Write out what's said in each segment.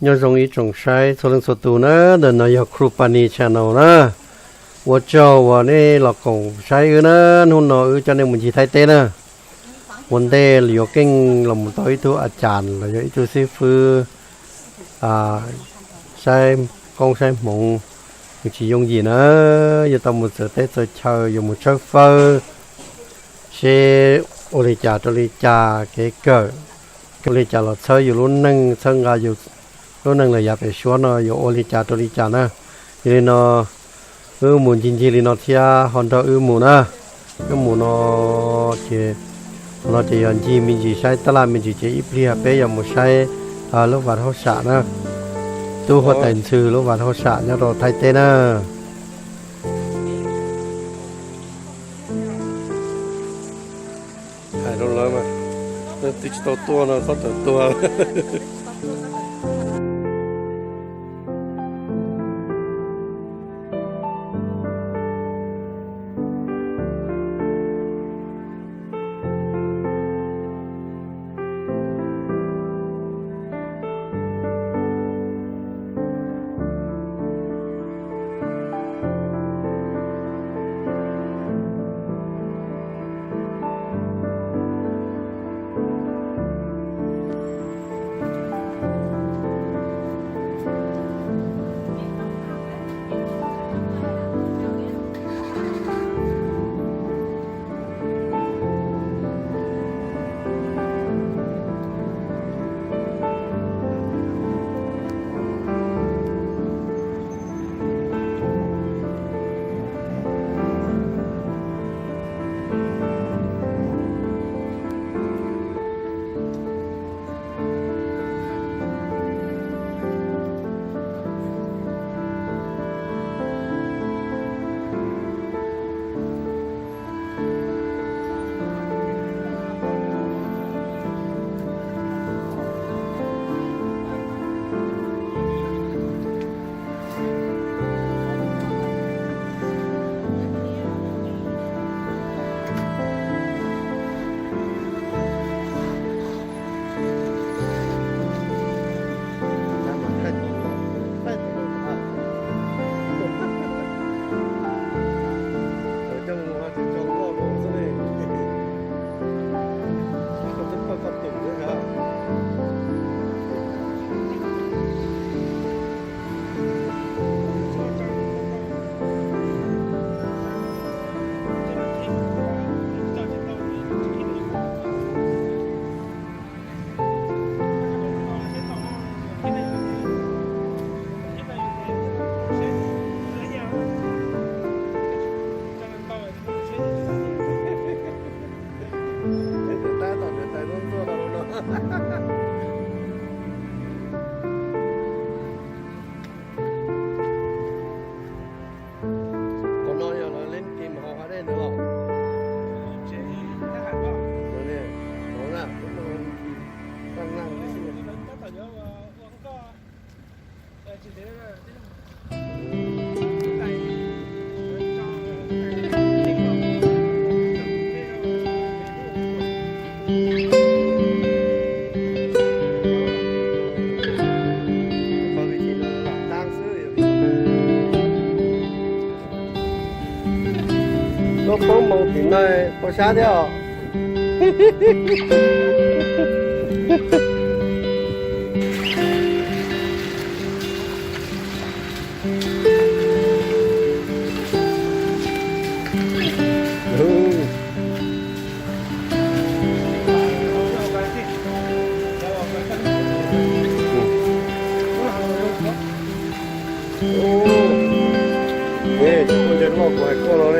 要容易种晒，做能做到呢，等到要ครูปานีchannel呢，我叫我呢老公晒呢，นู่นเนาะจะในมุนจีไทยเต้นะวันเดย์เหลียวเก่งเราหมุนต่ออีตัวอาจารย์เราจะอีตัวซีฟือใช้กองใช้หมงมันchỉ用gì nữa giờ tao một giờ tết rồi chờ dùng một chiếc phơ xe ô lê trà cái cờ cái lê trà là chơiอยู่รุ่นนึงซึ่งก็อยู่รุ่นนึงเลยอยากไปชวนเนาะอยู่โอลê tràนะทีนี้เนาะหมุนจริงๆเลยเนาะที่ฮอนด้าหมุนนะหมุนเนาะที่เราจะยันจีมีจีใช้ตลาดมีจีอีเปรียเป้ยังไม่ใช้ลูกบาทเขาสานะตู้หัวแต่งชื่อลูกบาทเขาสาเนี่ยเราไทยเต้นะหายร้อนๆมาติดตัวนะเขาตัว nó phóng một tiếng này có xa theo 네, 조금 전에 먹고 할 거네.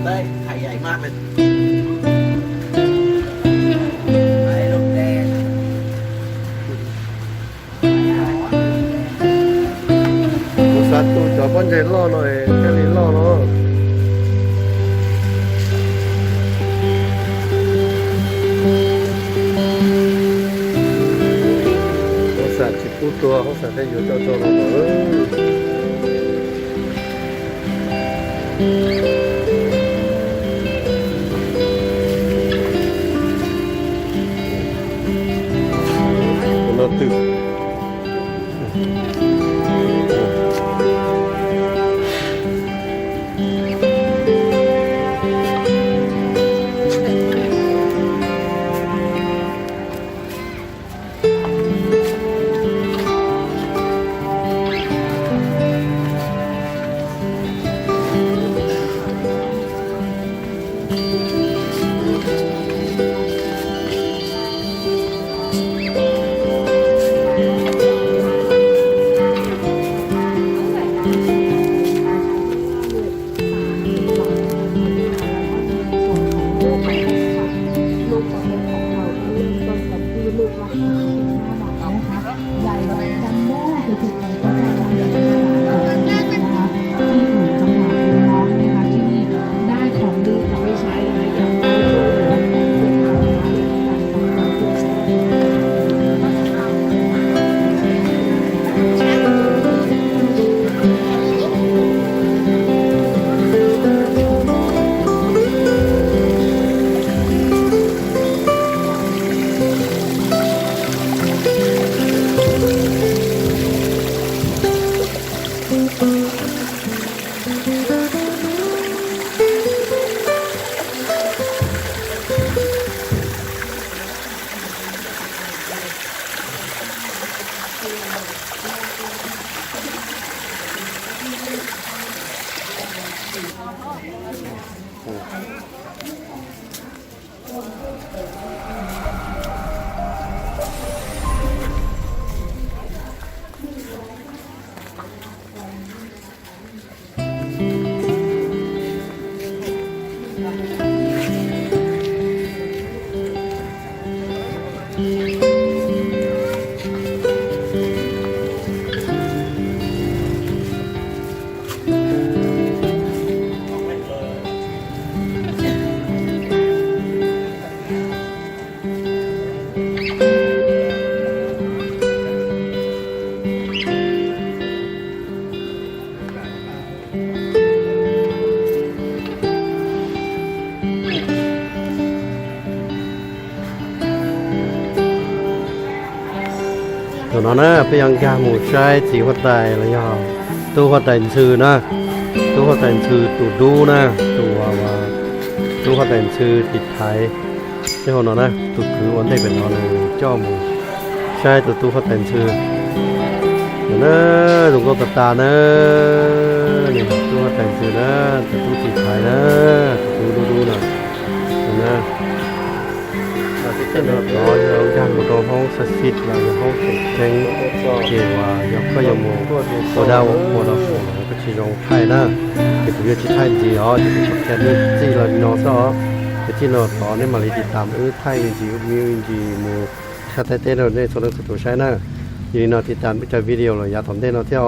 Đây, thầy dạy ma mình. Satu jawaban jadi lo no, kali lo no. คู่ตัวเขาใส่ได้อยู่เจ้าเราเราตึกตัวนั้นนะไปยังกาหมูใช้สีหัวใจแล้วยอมตัวหัวใจชื่อนะตัวหัวใจชื่อตูดูนะตัวว่าตัวหัวใจชื่อติดไทยใช่คนนั้นนะตัวคือวันได้เป็นนอนเลยเจ้าหมูใช่ตัวหัวใจชื่อเดี๋ยวนะลุงก็ตัดตานะนี่ตัวหัวใจชื่อนะตัวติดไทยนะตัวดูนะนะที่เราต่อยเราย่างมาตัวห้องสัตว์สิทธิ์เราห้องเก่งเกี่ยวว่ายกก็ยมโมดาวโมดาวก็ชีรงไทยนะเป็นตัวที่ไทยจีอ๋อจะเป็นแค่นี้ที่เราโน้ตอ๋อแต่ที่เราต่อเนี่ยมาเลยติดตามไทยจีมีจีมูชาติเต้เราเนี่ยส่วนตัวใช้นะยินดีติดตามไปจากวิดีโอเราอยากทำได้เราเที่ยว